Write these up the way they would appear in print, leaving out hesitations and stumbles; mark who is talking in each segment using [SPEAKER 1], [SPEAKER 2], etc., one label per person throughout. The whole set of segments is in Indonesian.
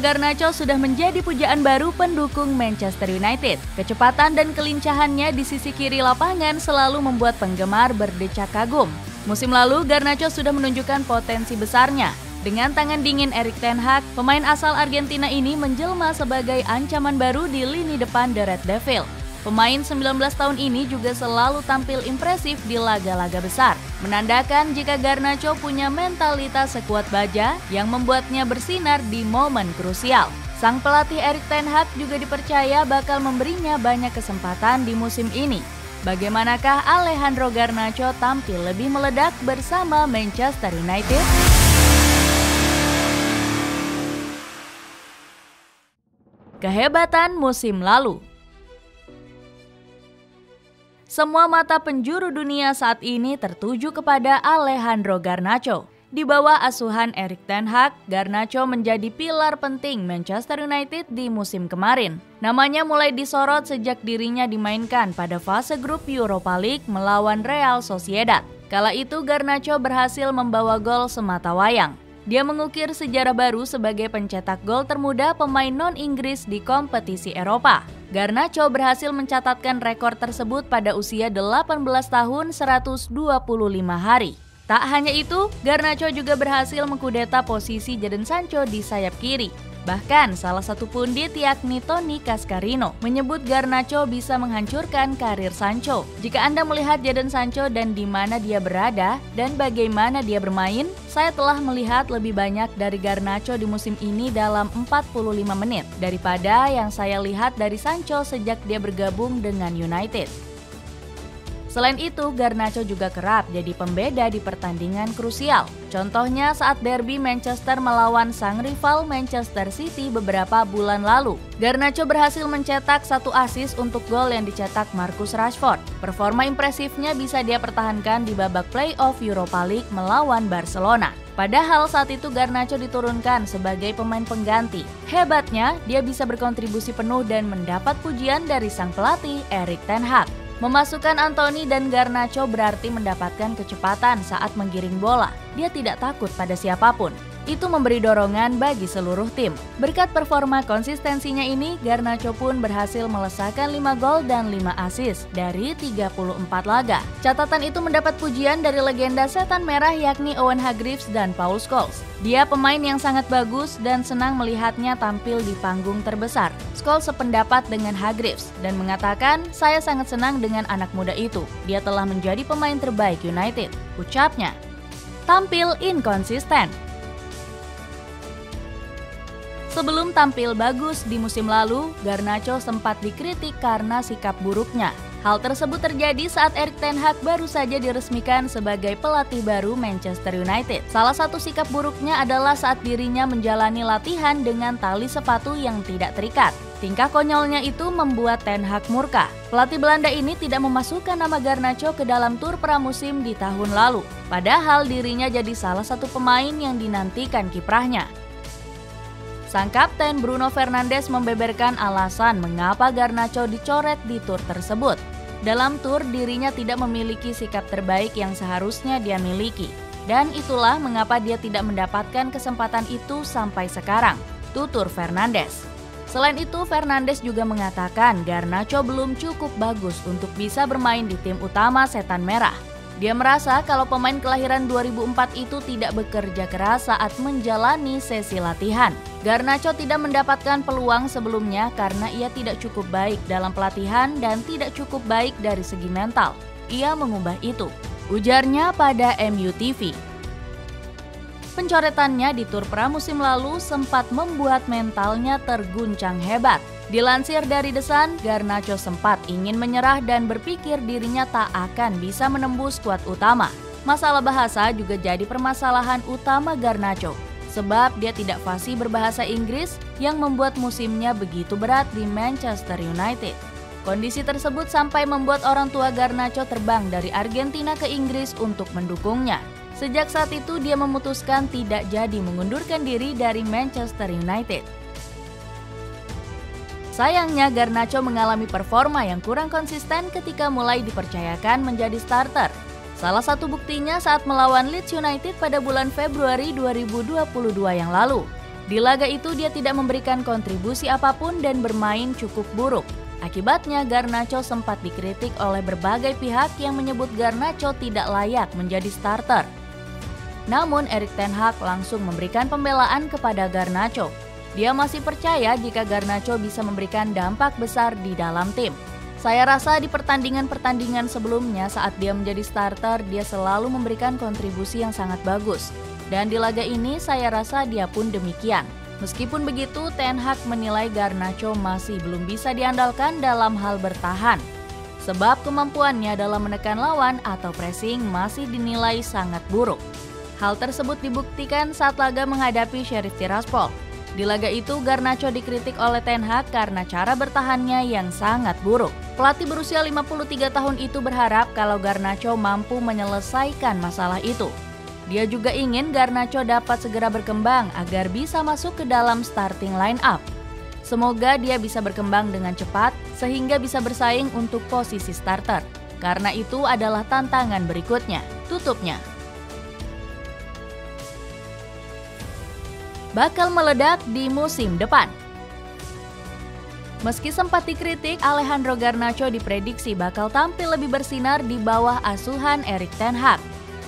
[SPEAKER 1] Garnacho sudah menjadi pujaan baru pendukung Manchester United. Kecepatan dan kelincahannya di sisi kiri lapangan selalu membuat penggemar berdecak kagum. Musim lalu, Garnacho sudah menunjukkan potensi besarnya. Dengan tangan dingin Erik ten Hag, pemain asal Argentina ini menjelma sebagai ancaman baru di lini depan The Red Devil. Pemain 19 tahun ini juga selalu tampil impresif di laga-laga besar, menandakan jika Garnacho punya mentalitas sekuat baja yang membuatnya bersinar di momen krusial. Sang pelatih Erik ten Hag juga dipercaya bakal memberinya banyak kesempatan di musim ini. Bagaimanakah Alejandro Garnacho tampil lebih meledak bersama Manchester United? Kehebatan musim lalu. Semua mata penjuru dunia saat ini tertuju kepada Alejandro Garnacho. Di bawah asuhan Erik ten Hag, Garnacho menjadi pilar penting Manchester United di musim kemarin. Namanya mulai disorot sejak dirinya dimainkan pada fase grup Europa League melawan Real Sociedad. Kala itu Garnacho berhasil membawa gol sematawayang. Dia mengukir sejarah baru sebagai pencetak gol termuda pemain non-Inggris di kompetisi Eropa. Garnacho berhasil mencatatkan rekor tersebut pada usia 18 tahun 125 hari. Tak hanya itu, Garnacho juga berhasil mengkudeta posisi Jadon Sancho di sayap kiri. Bahkan salah satu pundit yakni Tony Cascarino menyebut Garnacho bisa menghancurkan karir Sancho. Jika Anda melihat Jadon Sancho dan di mana dia berada dan bagaimana dia bermain, saya telah melihat lebih banyak dari Garnacho di musim ini dalam 45 menit daripada yang saya lihat dari Sancho sejak dia bergabung dengan United. Selain itu, Garnacho juga kerap jadi pembeda di pertandingan krusial. Contohnya saat derby Manchester melawan sang rival Manchester City beberapa bulan lalu. Garnacho berhasil mencetak 1 assist untuk gol yang dicetak Marcus Rashford. Performa impresifnya bisa dia pertahankan di babak play-off Europa League melawan Barcelona. Padahal saat itu Garnacho diturunkan sebagai pemain pengganti. Hebatnya, dia bisa berkontribusi penuh dan mendapat pujian dari sang pelatih Erik ten Hag. Memasukkan Antony dan Garnacho berarti mendapatkan kecepatan saat menggiring bola. Dia tidak takut pada siapapun. Itu memberi dorongan bagi seluruh tim. Berkat performa konsistensinya ini, Garnacho pun berhasil melesakkan 5 gol dan 5 assist dari 34 laga. Catatan itu mendapat pujian dari legenda setan merah yakni Owen Hargreaves dan Paul Scholes. Dia pemain yang sangat bagus dan senang melihatnya tampil di panggung terbesar. Scholes sependapat dengan Hargreaves dan mengatakan, "Saya sangat senang dengan anak muda itu. Dia telah menjadi pemain terbaik United," ucapnya. Tampil inkonsisten. Sebelum tampil bagus di musim lalu, Garnacho sempat dikritik karena sikap buruknya. Hal tersebut terjadi saat Erik ten Hag baru saja diresmikan sebagai pelatih baru Manchester United. Salah satu sikap buruknya adalah saat dirinya menjalani latihan dengan tali sepatu yang tidak terikat. Tingkah konyolnya itu membuat ten Hag murka. Pelatih Belanda ini tidak memasukkan nama Garnacho ke dalam tur pramusim di tahun lalu. Padahal dirinya jadi salah satu pemain yang dinantikan kiprahnya. Sang kapten Bruno Fernandes membeberkan alasan mengapa Garnacho dicoret di tur tersebut. Dalam tur, dirinya tidak memiliki sikap terbaik yang seharusnya dia miliki. Dan itulah mengapa dia tidak mendapatkan kesempatan itu sampai sekarang, tutur Fernandes. Selain itu, Fernandes juga mengatakan Garnacho belum cukup bagus untuk bisa bermain di tim utama Setan Merah. Dia merasa kalau pemain kelahiran 2004 itu tidak bekerja keras saat menjalani sesi latihan. Garnacho tidak mendapatkan peluang sebelumnya karena ia tidak cukup baik dalam pelatihan dan tidak cukup baik dari segi mental. Ia mengubah itu, ujarnya pada MUTV. Pencoretannya di tur pramusim lalu sempat membuat mentalnya terguncang hebat. Dilansir dari The Sun, Garnacho sempat ingin menyerah dan berpikir dirinya tak akan bisa menembus skuad utama. Masalah bahasa juga jadi permasalahan utama Garnacho, sebab dia tidak fasih berbahasa Inggris yang membuat musimnya begitu berat di Manchester United. Kondisi tersebut sampai membuat orang tua Garnacho terbang dari Argentina ke Inggris untuk mendukungnya. Sejak saat itu dia memutuskan tidak jadi mengundurkan diri dari Manchester United. Sayangnya Garnacho mengalami performa yang kurang konsisten ketika mulai dipercayakan menjadi starter. Salah satu buktinya saat melawan Leeds United pada bulan Februari 2022 yang lalu. Di laga itu dia tidak memberikan kontribusi apapun dan bermain cukup buruk. Akibatnya Garnacho sempat dikritik oleh berbagai pihak yang menyebut Garnacho tidak layak menjadi starter. Namun Erik ten Hag langsung memberikan pembelaan kepada Garnacho. Dia masih percaya jika Garnacho bisa memberikan dampak besar di dalam tim. Saya rasa di pertandingan-pertandingan sebelumnya saat dia menjadi starter, dia selalu memberikan kontribusi yang sangat bagus. Dan di laga ini saya rasa dia pun demikian. Meskipun begitu, Ten Hag menilai Garnacho masih belum bisa diandalkan dalam hal bertahan. Sebab kemampuannya dalam menekan lawan atau pressing masih dinilai sangat buruk. Hal tersebut dibuktikan saat laga menghadapi Sheriff Tiraspol. Di laga itu, Garnacho dikritik oleh Ten Hag karena cara bertahannya yang sangat buruk. Pelatih berusia 53 tahun itu berharap kalau Garnacho mampu menyelesaikan masalah itu. Dia juga ingin Garnacho dapat segera berkembang agar bisa masuk ke dalam starting line up. Semoga dia bisa berkembang dengan cepat sehingga bisa bersaing untuk posisi starter. Karena itu adalah tantangan berikutnya, tutupnya. Bakal meledak di musim depan. Meski sempat dikritik, Alejandro Garnacho diprediksi bakal tampil lebih bersinar di bawah asuhan Erik ten Hag.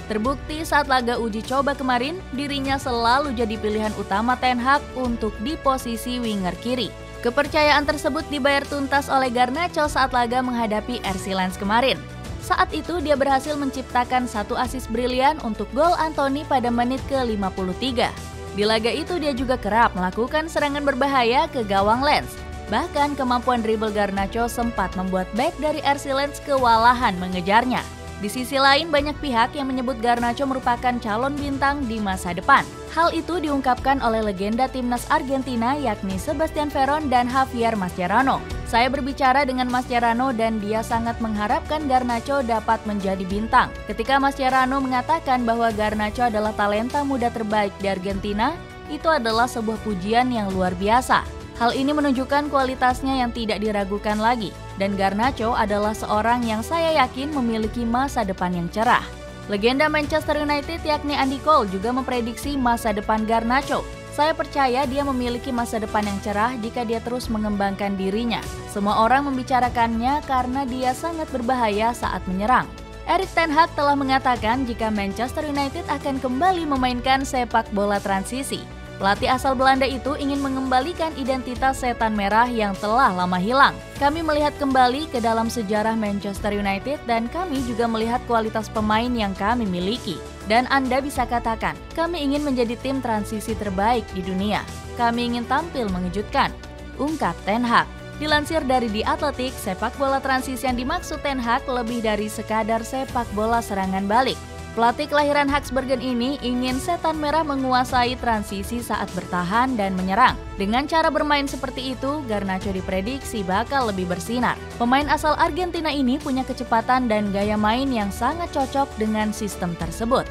[SPEAKER 1] Terbukti saat laga uji coba kemarin, dirinya selalu jadi pilihan utama Ten Hag untuk di posisi winger kiri. Kepercayaan tersebut dibayar tuntas oleh Garnacho saat laga menghadapi RC Lens kemarin. Saat itu dia berhasil menciptakan satu assist brilian untuk gol Antony pada menit ke-53. Di laga itu dia juga kerap melakukan serangan berbahaya ke gawang Lens. Bahkan kemampuan dribble Garnacho sempat membuat bek dari RC Lens kewalahan mengejarnya. Di sisi lain, banyak pihak yang menyebut Garnacho merupakan calon bintang di masa depan. Hal itu diungkapkan oleh legenda timnas Argentina yakni Sebastian Veron dan Javier Mascherano. Saya berbicara dengan Mascherano dan dia sangat mengharapkan Garnacho dapat menjadi bintang. Ketika Mascherano mengatakan bahwa Garnacho adalah talenta muda terbaik di Argentina, itu adalah sebuah pujian yang luar biasa. Hal ini menunjukkan kualitasnya yang tidak diragukan lagi. Dan Garnacho adalah seorang yang saya yakin memiliki masa depan yang cerah. Legenda Manchester United yakni Andy Cole juga memprediksi masa depan Garnacho. Saya percaya dia memiliki masa depan yang cerah jika dia terus mengembangkan dirinya. Semua orang membicarakannya karena dia sangat berbahaya saat menyerang. Erik ten Hag telah mengatakan jika Manchester United akan kembali memainkan sepak bola transisi. Pelatih asal Belanda itu ingin mengembalikan identitas setan merah yang telah lama hilang. Kami melihat kembali ke dalam sejarah Manchester United dan kami juga melihat kualitas pemain yang kami miliki. Dan Anda bisa katakan, kami ingin menjadi tim transisi terbaik di dunia. Kami ingin tampil mengejutkan, ungkap Ten Hag. Dilansir dari The Athletic, sepak bola transisi yang dimaksud Ten Hag lebih dari sekadar sepak bola serangan balik. Pelatih kelahiran Haksbergen ini ingin setan merah menguasai transisi saat bertahan dan menyerang. Dengan cara bermain seperti itu, Garnacho diprediksi bakal lebih bersinar. Pemain asal Argentina ini punya kecepatan dan gaya main yang sangat cocok dengan sistem tersebut.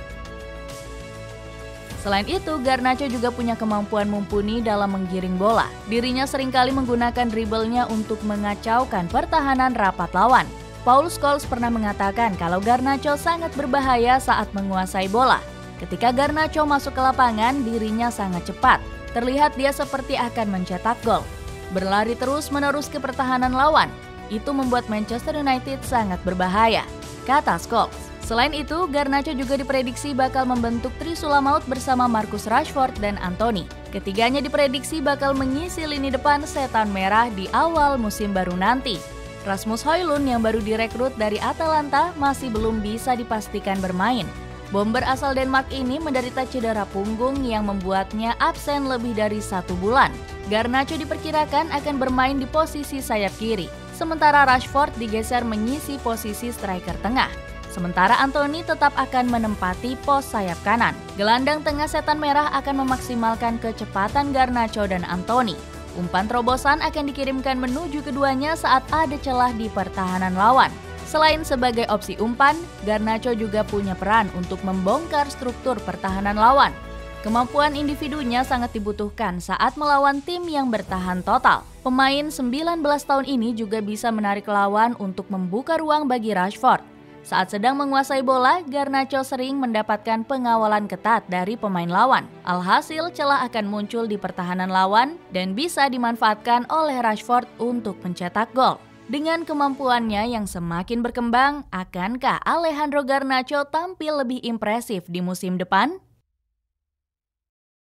[SPEAKER 1] Selain itu, Garnacho juga punya kemampuan mumpuni dalam menggiring bola. Dirinya seringkali menggunakan dribblenya untuk mengacaukan pertahanan rapat lawan. Paul Scholes pernah mengatakan kalau Garnacho sangat berbahaya saat menguasai bola. Ketika Garnacho masuk ke lapangan, dirinya sangat cepat. Terlihat dia seperti akan mencetak gol. Berlari terus-menerus ke pertahanan lawan. Itu membuat Manchester United sangat berbahaya, kata Scholes. Selain itu, Garnacho juga diprediksi bakal membentuk trisula maut bersama Marcus Rashford dan Antony. Ketiganya diprediksi bakal mengisi lini depan setan merah di awal musim baru nanti. Rasmus Højlund yang baru direkrut dari Atalanta masih belum bisa dipastikan bermain. Bomber asal Denmark ini menderita cedera punggung yang membuatnya absen lebih dari 1 bulan. Garnacho diperkirakan akan bermain di posisi sayap kiri, sementara Rashford digeser mengisi posisi striker tengah. Sementara Antony tetap akan menempati pos sayap kanan. Gelandang tengah setan merah akan memaksimalkan kecepatan Garnacho dan Antony. Umpan terobosan akan dikirimkan menuju keduanya saat ada celah di pertahanan lawan. Selain sebagai opsi umpan, Garnacho juga punya peran untuk membongkar struktur pertahanan lawan. Kemampuan individunya sangat dibutuhkan saat melawan tim yang bertahan total. Pemain 19 tahun ini juga bisa menarik lawan untuk membuka ruang bagi Rashford. Saat sedang menguasai bola, Garnacho sering mendapatkan pengawalan ketat dari pemain lawan. Alhasil, celah akan muncul di pertahanan lawan dan bisa dimanfaatkan oleh Rashford untuk mencetak gol. Dengan kemampuannya yang semakin berkembang, akankah Alejandro Garnacho tampil lebih impresif di musim depan?